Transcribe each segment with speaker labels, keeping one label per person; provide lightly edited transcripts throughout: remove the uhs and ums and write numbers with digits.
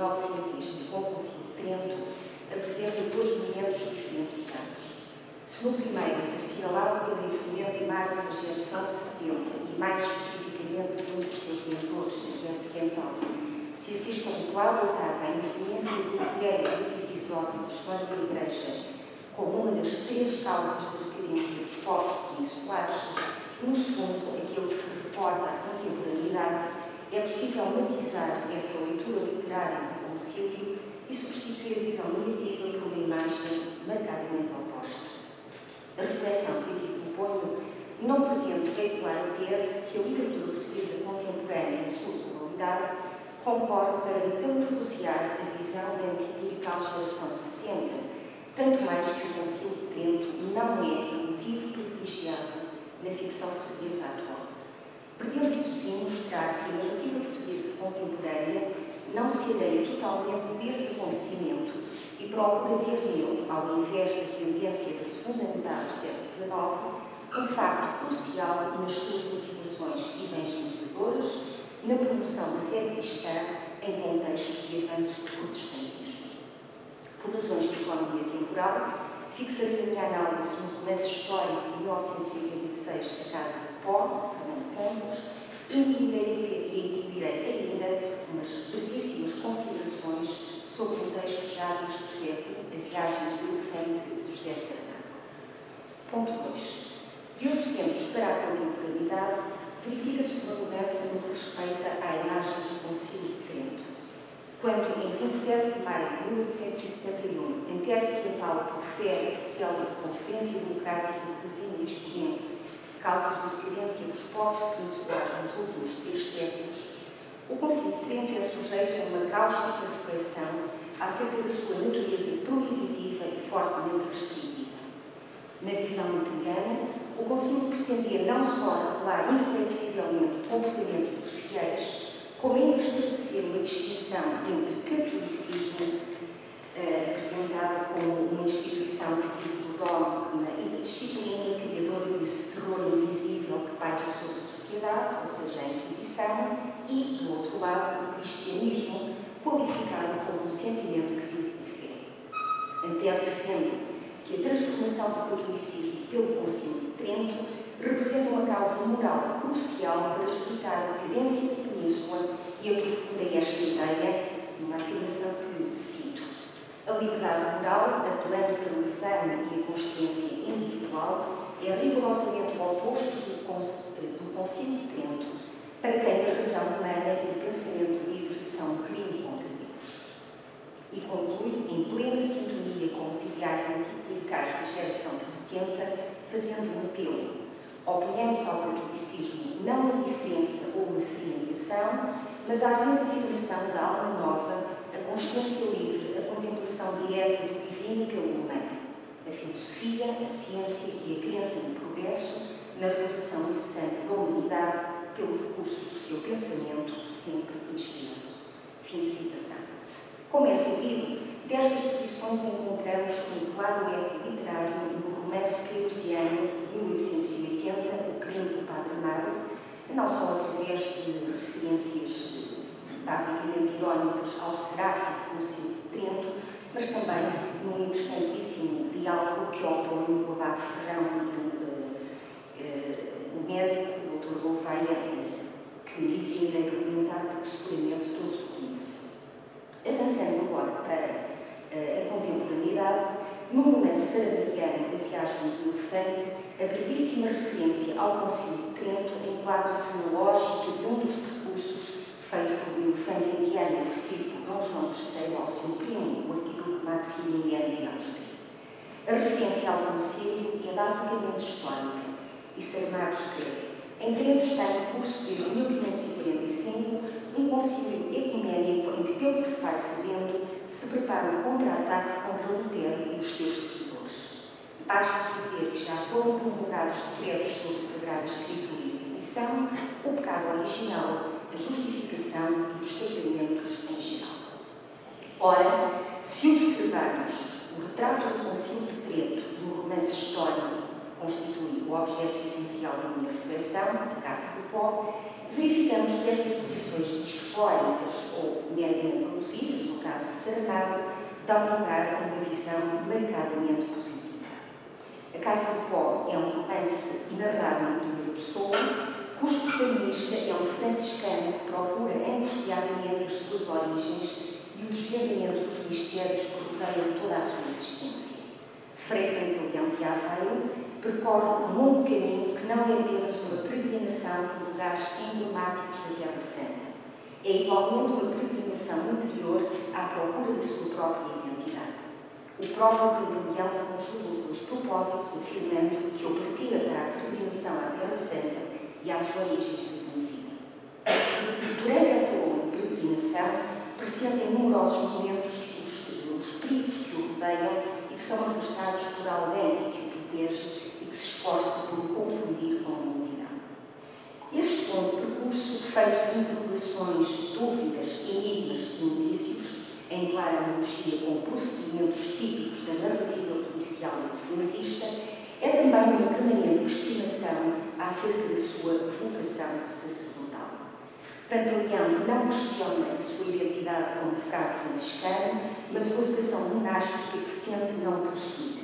Speaker 1: novcentismo com o Concílio de Trento apresenta dois momentos diferenciados. Se no primeiro assinalado pela influente marca da geração de 70 e mais especificamente de um dos seus mentores, Alberto Quental, se assiste a um claro ataque à influência critéria desse episódio da história da Igreja como uma das três causas de decadência dos povos peninsulares, no segundo, aquilo que se reporta à contemporaneidade, é possível matizar essa leitura literária do concílio e substituir a visão negativa por uma imagem marcadamente oposta. A reflexão que aqui proponho não pretende veicular a tese que a literatura portuguesa contemporânea, em sua globalidade, concorre para metamorfosear a visão da anticlerical geração de 70, tanto mais que o Concílio de Trento não é um motivo privilegiado na ficção portuguesa atual. Pretende isso sim mostrar que a narrativa portuguesa contemporânea não se adeia totalmente desse acontecimento e procura ver nele, ao invés da tendência da segunda metade do século XIX, um facto crucial nas suas motivações evangelizadoras, na promoção da fé cristã em contextos de avanço do protestantismo. Por razões de economia temporal, fixarei a minha análise no romance histórico de 1986, A Casa de Pó, de Fernando Campos, e incluirei ainda umas brevíssimas considerações sobre um texto já deste século, A Viagem do Elefante, de José Saramago. Ponto 2. De 800 para a contemporaneidade, verifica-se uma mudança no que respeita à imagem do Concílio de Trento. Quando, em 27 de maio de 1871, Antero Quental profere a célebre Conferência Democrática do Casino Lisboense, causas de decadência dos povos peninsulares nos últimos 3 séculos, o Concílio de Trento é sujeito a uma cáustica reflexão acerca da sua natureza proibitiva e fortemente restritiva. Na visão luterana, o Concílio pretendia não só apelar inflexivelmente o comportamento dos fiéis, como ainda estabelecer uma distinção entre catolicismo, apresentada como uma instituição que vive do dogma e da disciplina criadora desse terror invisível que paira sobre a sociedade, ou seja, a Inquisição, e, do outro lado, o cristianismo, qualificado como um sentimento que vive de fé. Antero defende que a transformação do catolicismo pelo Concílio de Trento representa uma causa moral crucial para explicar a decadência da Península e eu aprofundei esta ideia numa afirmação que cito. A liberdade moral, apelando para o exame e a consciência individual, é rigorosamente o oposto do Concílio de Trento, para quem a razão humana e o pensamento livre são um crime contra Deus. E conclui, em plena sintonia com os ideais anticlericais da geração de 70, fazendo um apelo. Oponhamos ao catolicismo não uma diferença ou uma filiação, mas a ardente afirmação da alma nova, a consciência livre, a contemplação direta do divino pelo humano, a filosofia, a ciência e a crença no progresso, na renovação incessante da humanidade pelos recursos do seu pensamento, sempre inspirado. Fim de citação. Como é sabido, destas posições encontramos um claro eco literário no romance querosiano de 1880, O Crime do Padre Amaro, não só através de referências basicamente irónicas ao seráfico Concílio de Trento, mas também num interessantíssimo diálogo que opõe o abade Ferrão e o médico, o Dr. Gouveia, que dizia ainda argumentar porque seguramente todos o conhecem. Avançando agora para a contemporaneidade, no romance saramaguiano A Viagem do Elefante, a brevíssima referência ao Concílio de Trento enquadra-se na lógica de um dos percursos feito por um elefante indiano oferecido por Dom João III ao seu primo, o arquiduque Maximiliano de Áustria. A referência ao Concílio é basicamente histórica e Saramago escreve: em Trento está em curso desde 1545 um concílio ecuménico em que, pelo que se vai sabendo, se prepara um contra-ataque contra Lutero e os seus seguidores. Basta dizer que já foram promulgados decretos sobre a Sagrada Escritura e a tradição, o pecado original, a justificação e os sacramentos em geral. Ora, se observarmos o retrato do Concílio de Trento no romance histórico constitui o objeto essencial da minha reflexão, a Casa do Pó, verificamos que estas posições disfóricas ou meramente alusivas, no caso de Saramago, dão lugar a uma visão marcadamente positiva. A Casa do Pó é um romance narrado em primeira pessoa, cujo protagonista é um franciscano que procura angustiadamente as suas origens e o desvendamento dos mistérios que rodeiam toda a sua existência. Frei Pantaleão de Aveiro percorre um longo caminho que não é apenas uma peregrinação por lugares emblemáticos da Terra Santa. É igualmente uma peregrinação interior à procura da sua própria identidade. O próprio Pantaleão conjuga os dois propósitos, afirmando que eu partira para a peregrinação à Terra Santa e às origens da minha vida. Durante essa longa peregrinação, pressentem numerosos momentos os perigos que o rodeiam e que são afastados por alguém que o protege e que se esforça por o confundir com a multidão. Este longo percurso, feito de interrogações, dúvidas, enigmas e indícios, em clara analogia com procedimentos típicos da narrativa policial e documentalista, é também uma permanente questionação acerca da sua vocação sacerdotal. Pantaleão não questiona a sua identidade como frade franciscano, mas uma vocação monástica que sente não possuir.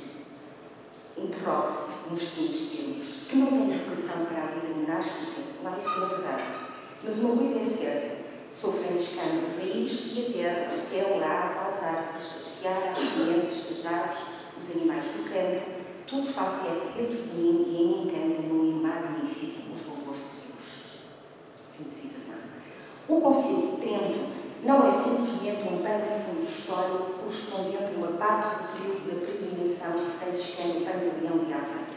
Speaker 1: Interroga-se, nos seguintes termos, que não tem vocação para a vida monástica, lá isso é verdade, mas uma coisa é certa: sou franciscano de raiz e a terra, o céu, a água, as árvores, a seara, as sementes, as aves, os animais do campo, tudo faz eco dentro de mim e em mim canta num magnífico os louvores de Deus. Fim de citação. O Concílio de Trento não é simplesmente um pano de fundo histórico correspondente a uma parte do período da peregrinação de franciscano Pantaleão de Aveiro.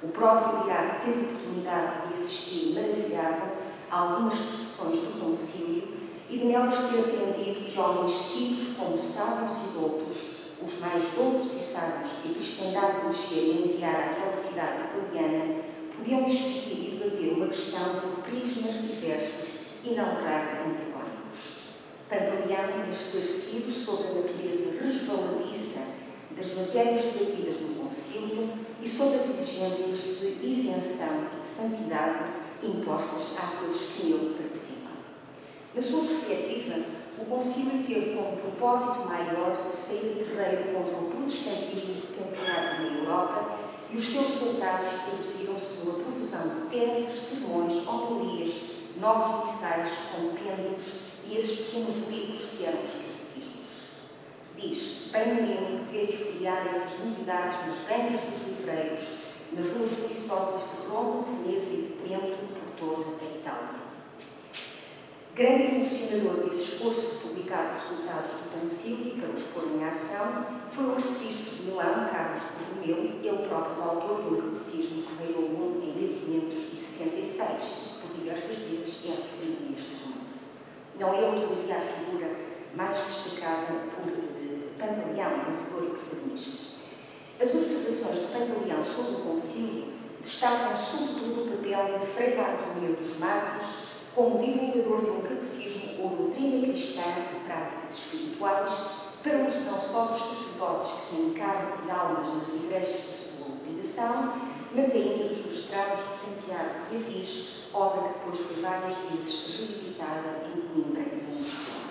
Speaker 1: O próprio dirá que teve oportunidade de assistir maravilhado a algumas sessões do Concílio e de nelas ter aprendido que homens tidos como sábios e doutos, os mais doutos e sábios que a cristandade nascer e enviar àquela cidade italiana, podiam discutir e debater uma questão por prismas diversos e não raro antagónicos. Pantaleão é esclarecido sobre a natureza resvaladiça das matérias debatidas no Concílio e sobre as exigências de isenção e de santidade impostas àqueles que nele participam. Na sua perspectiva, o Concílio teve como propósito maior a saída terreiro contra o protestantismo que campeava na Europa e os seus resultados traduziram-se numa profusão de teses, sermões, homilias, novos missais, compêndios e esses pequenos livros que eram os catecismos. Diz: bem me lembro de ver folhear essas novidades nas bancas dos livreiros, nas ruas buliçosas de Roma, de Veneza e de Trento, por toda a Itália. Grande impulsionador desse esforço de publicar os resultados do Concílio para os pôr em ação foi o arcebispo de Milão, Carlos Borromeu, ele próprio autor de um catecismo que veio ao mundo em 1566, por diversas vezes é referido neste romance. Não é ele, todavia, a figura mais destacada por Pantaleão, narrador e protagonista. As observações de Pantaleão sobre o Concílio destacam sobretudo o papel de Frei Bartolomeu dos Mártires como divulgador de um catecismo ou doutrina cristã e práticas espirituais para uso não só dos sacerdotes que têm cargo de almas nas igrejas da sua obrigação, mas ainda dos mestrados de Santiago de Avis, obra que depois foi várias vezes reeditada em Coimbra e em Lisboa.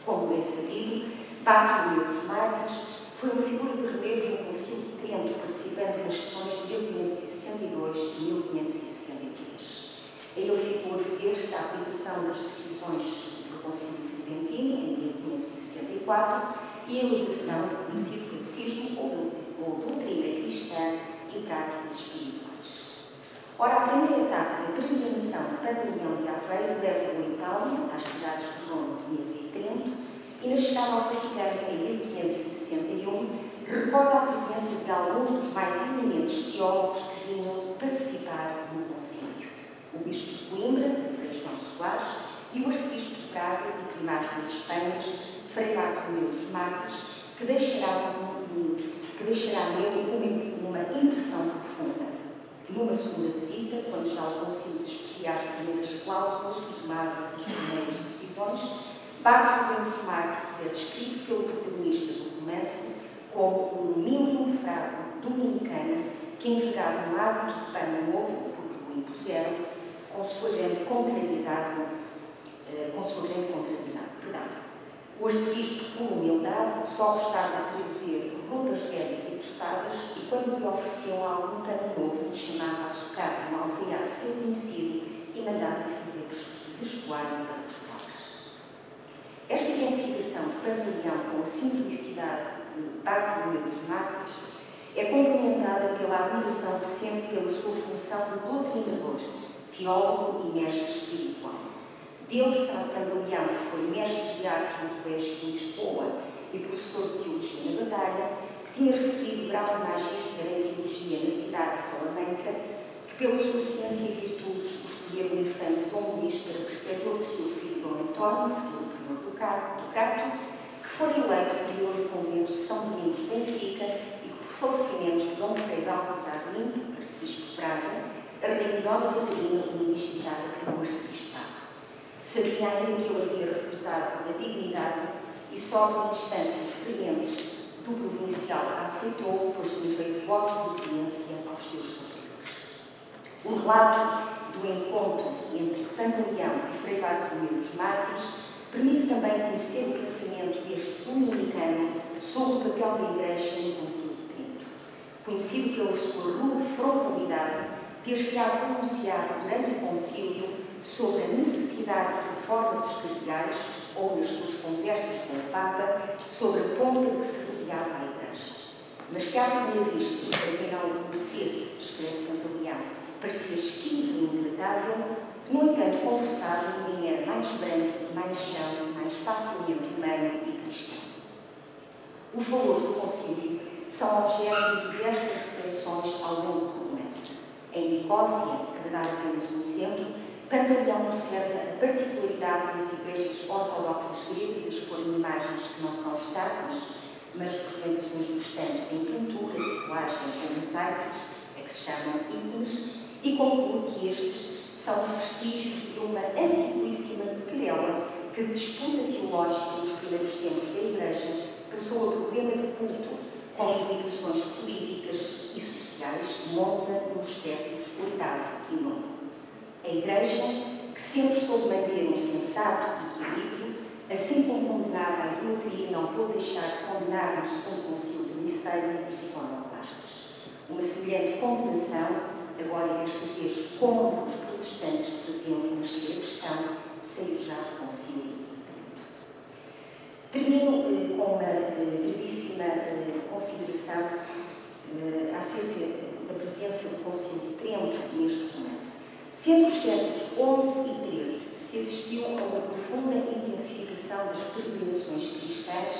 Speaker 1: Como é sabido, Bartolomeu dos Mártires foi uma figura de relevo no Concílio de Trento, participando nas sessões de 1562 e 1563. A ele ficou a dever-se a aplicação das decisões do Concílio Tridentino, em 1564, e a elaboração do princípio de catecismo ou doutrina cristã e práticas espirituais. Ora, a primeira etapa da peregrinação de Pantaleão de Aveiro leva-o à Itália, às cidades de Roma, Veneza e Trento, e na chegada ao Vaticano em 1561, recorda a presença de alguns dos mais eminentes teólogos que vinham participar no Concílio: o Bispo de Coimbra, Frei João Soares, e o Arcebispo de Praga e Primaz das Espanhas, Frei Bartolomeu dos Mártires, que deixará nele uma impressão profunda. Numa segunda visita, quando já o Concílio discutia as primeiras cláusulas e tomava as primeiras decisões, Bartolomeu dos Mártires é descrito pelo protagonista do romance como um humilde frade dominicano que que envergavam um hábito de pano novo, porque o impuseram, com sua grande contrariedade. O arcebispo, por humildade, só gostava de trazer roupas velhas e tossadas e, quando lhe ofereciam algum pano novo, lhe chamava a socar um alfaiate seu conhecido e mandava-lhe fazer vestuário para os pobres. Esta identificação de Pantaleão com a simplicidade de Bartolomeu dos Mártires é complementada pela admiração que sente pela sua função de doutrinador, teólogo e mestre espiritual. Dele sabe Pantaleão que foi mestre de artes no Colégio de Lisboa e professor de teologia na Batalha, que tinha recebido grau de magíster em teologia na cidade de Salamanca, que pela sua ciência e virtudes o escolheu o infante Dom Luís para preceptor de seu filho Dom António, futuro prior do Cato, que foi eleito prior do convento de São Domingos de Benfica e que, por falecimento de Dom Frei Baltazar Limpo, arcebispo de Braga, a Rainha Dona Catarina o iniciada pelo arcebispado. Sabia ainda que ele havia recusado a dignidade e só por instâncias prementes do provincial a aceitou, pois tinha feito voto de obediência aos seus superiores. O relato do encontro entre Pantaleão e Frei Bartolomeu dos Mártires permite também conhecer o pensamento deste dominicano sobre o papel da Igreja no Concílio de Trento. Conhecido pela sua rude frontalidade, ter-se-á pronunciado durante o concílio sobre a necessidade de reforma dos cardeais ou nas suas conversas com o Papa sobre a pompa que se rodeava à Igreja. Mas se à primeira vista, para quem não o conhecesse, escreve Pantaleão, parecia esquivo e intratável, no entanto, conversado, ninguém era mais branco, mais chão, mais facilmente humano e cristão. Os valores do concílio são objeto de diversas reflexões ao longo do romance. Em Nicósia, para dar apenas um exemplo, Pantaleão observa a particularidade das igrejas ortodoxas gregas a expor imagens que não são estátuas, mas representações dos santos em pintura, de selagem ou mosaicos, a que se chamam ícones, e conclui que estes são os vestígios de uma antiquíssima querela que, de disputa teológica nos primeiros tempos da Igreja, passou a problema de culto, com implicações políticas e sociais, monta nos séculos VIII e IX. A Igreja, que sempre soube manter um sensato equilíbrio, assim como condenava a idolatria, não pôde deixar de condenar no segundo concílio de Niceia dos iconoclastas. Uma semelhante condenação, agora desta vez contra os protestantes que faziam renascer a questão, saiu já do concílio de Trento. Termino com uma brevíssima consideração acerca da presença do concílio de Trento neste romance. Se entre os séculos XI e XIII se assistiu a uma profunda intensificação das peregrinações cristãs,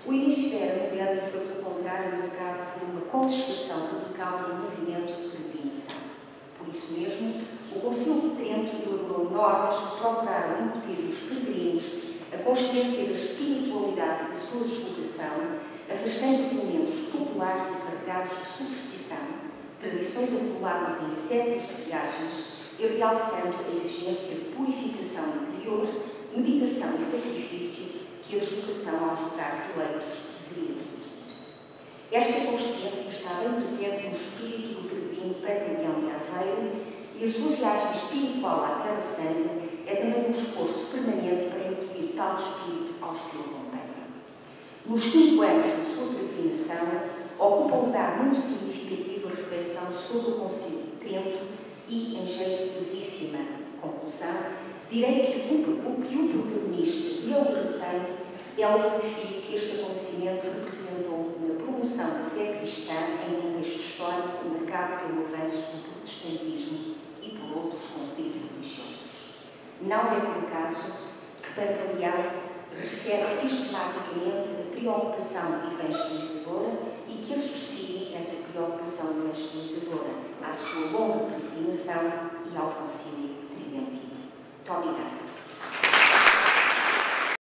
Speaker 1: o início da era moderna foi, pelo contrário, marcado por uma contestação radical do movimento de peregrinação. Por isso mesmo, o Concílio de Trento elaborou normas que procuraram incutir nos peregrinos a consciência da espiritualidade da sua deslocação, afastando os elementos populares e carregados de superstição, tradições acumuladas em séculos de viagens, e realçando a exigência de purificação interior, meditação e sacrifício que a deslocação aos lugares eleitos deveria produzir. Esta consciência está bem presente no espírito do peregrino Pantaleão de Aveiro e a sua viagem espiritual à Terra Santa é também um esforço permanente para incutir tal espírito aos que o acompanham. Nos 5 anos da sua peregrinação, ocupa um lugar muito significativo a reflexão sobre o Concílio de Trento e, em jeito de brevíssima conclusão, direi que o protagonista e ele retém é o desafio que este acontecimento representou na promoção da fé cristã em contexto histórico marcado pelo avanço do protestantismo e por outros conflitos religiosos. Não é por acaso que Pantaleão refere sistematicamente a preocupação evangelizadora e que associa essa preocupação evangelizadora